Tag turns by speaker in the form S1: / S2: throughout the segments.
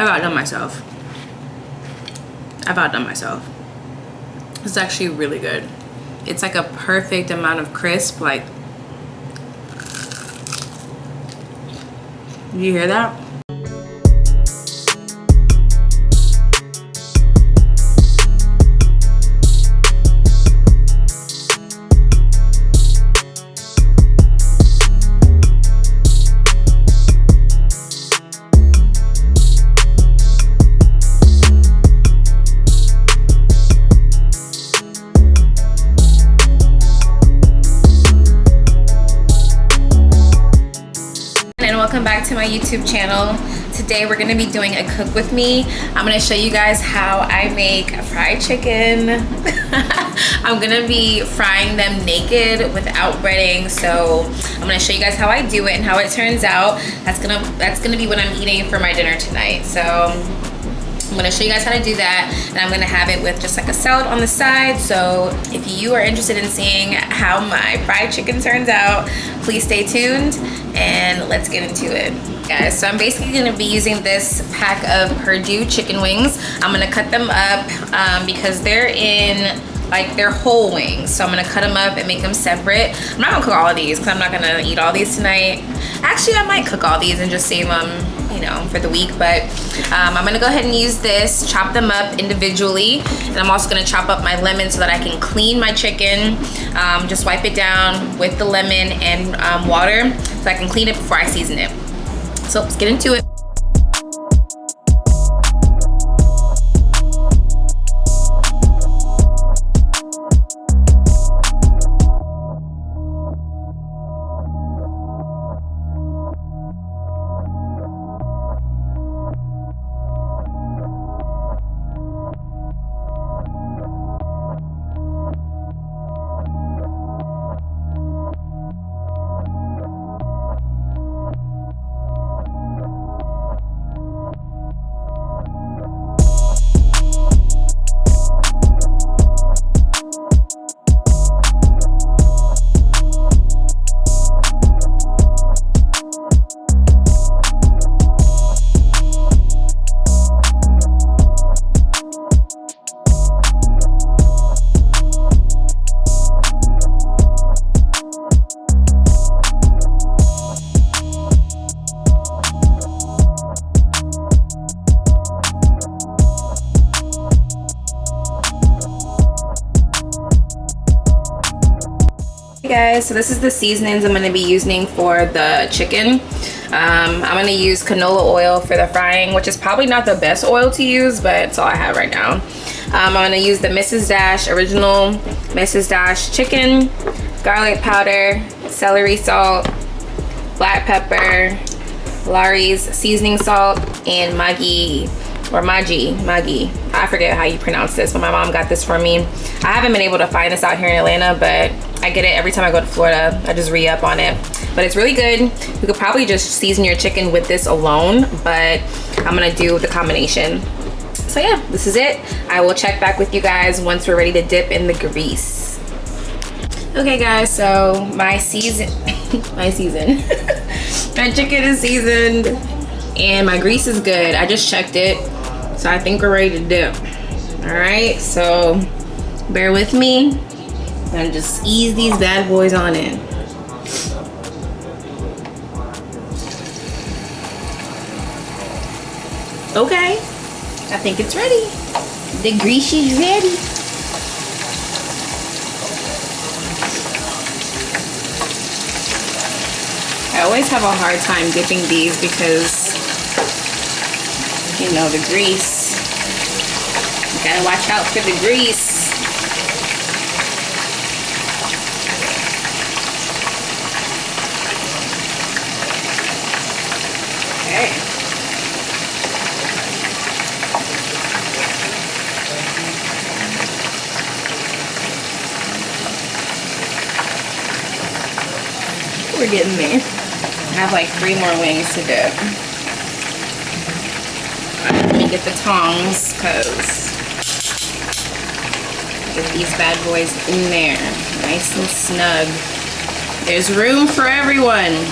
S1: I've outdone myself. I've outdone myself. It's actually really good. It's like a perfect amount of crisp. Like, you hear that? Welcome back to my YouTube channel. Today we're gonna be doing a cook with me. I'm gonna show you guys how I make fried chicken. I'm gonna be frying them naked without breading. So I'm gonna show you guys how I do it and how it turns out. That's gonna be what I'm eating for my dinner tonight. So I'm gonna show you guys how to do that, and I'm gonna have it with just like a salad on the side. So if you are interested in seeing how my fried chicken turns out, please stay tuned and let's get into it, guys. So I'm basically gonna be using this pack of PERDUE chicken wings. I'm gonna cut them up because they're in like they're whole wings. So I'm gonna cut them up and make them separate. I'm not gonna cook all of these because I'm not gonna eat all these tonight. Actually, I might cook all these and just save them, you know, for the week. But I'm gonna go ahead and use this, chop them up individually. And I'm also gonna chop up my lemon so that I can clean my chicken. Just wipe it down with the lemon and water so I can clean it before I season it. So let's get into it. Guys, so this is the seasonings I'm going to be using for the chicken. I'm going to use canola oil for the frying, which is probably not the best oil to use, but it's all I have right now. I'm going to use the Mrs. Dash original Mrs. Dash chicken, garlic powder, celery salt, black pepper, Lawry's seasoning salt, and Maggi. I forget how you pronounce this, but my mom got this for me. I haven't been able to find this out here in Atlanta, but I get it every time I go to Florida. I just re-up on it. But it's really good. You could probably just season your chicken with this alone, but I'm gonna do the combination. So yeah, this is it. I will check back with you guys once we're ready to dip in the grease. Okay guys, so my my chicken is seasoned and my grease is good. I just checked it. So I think we're ready to dip. All right, so bear with me. I'm gonna just ease these bad boys on in. Okay, I think it's ready. The grease is ready. I always have a hard time dipping these because, you know, the grease. You gotta watch out for the grease. Okay. We're getting there. I have like 3 more wings to dip. Let me get the tongs, cause get these bad boys in there, nice and snug. There's room for everyone.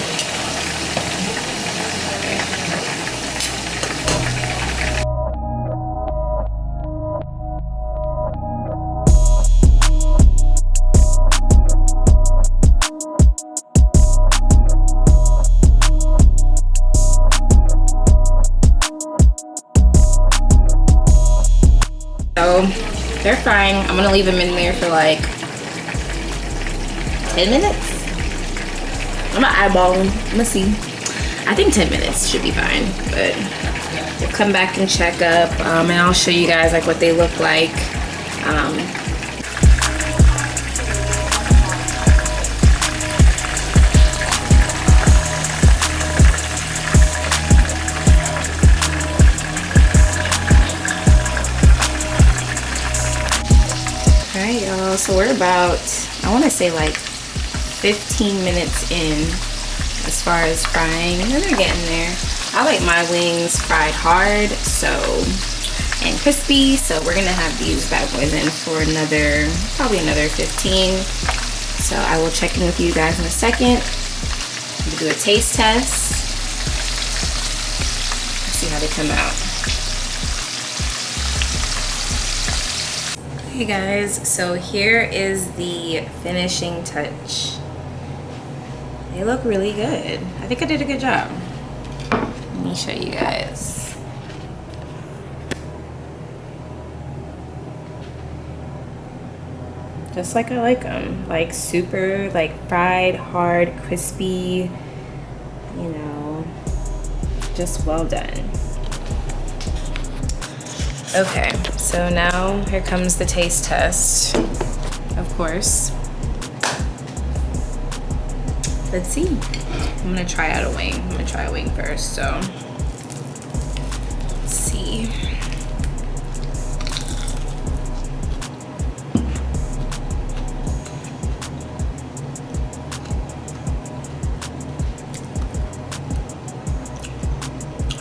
S1: frying. I'm gonna leave them in there for like 10 minutes. I'm gonna eyeball them. I'm gonna see. I think 10 minutes should be fine, but we'll come back and check up, and I'll show you guys like what they look like. Alright, y'all, so we're about, I want to say like 15 minutes in as far as frying, and they're getting there. I like my wings fried hard and crispy, so we're gonna have these bad boys in for probably another 15. So I will check in with you guys in a second. We'll do a taste test. Let's see how they come out. Hey guys, so here is the finishing touch. They look really good. I think I did a good job. Let me show you guys. Just like I like them. Like super, like fried, hard, crispy, you know, just well done. Okay, so now here comes the taste test, of course. Let's see. I'm gonna try out a wing. I'm gonna try a wing first, so let's see.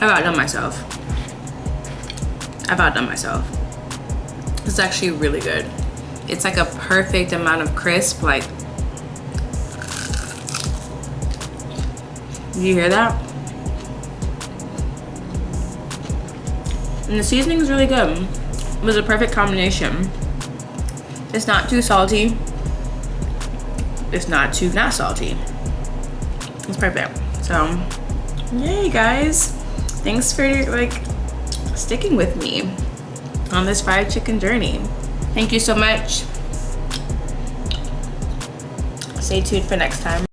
S1: I've outdone myself. It's actually really good. It's like a perfect amount of crisp, like, do you hear that? And the seasoning is really good. It was a perfect combination. It's not too salty. It's not too not salty. It's perfect. So, yay guys. Thanks for like sticking with me on this fried chicken journey. Thank you so much. Stay tuned for next time.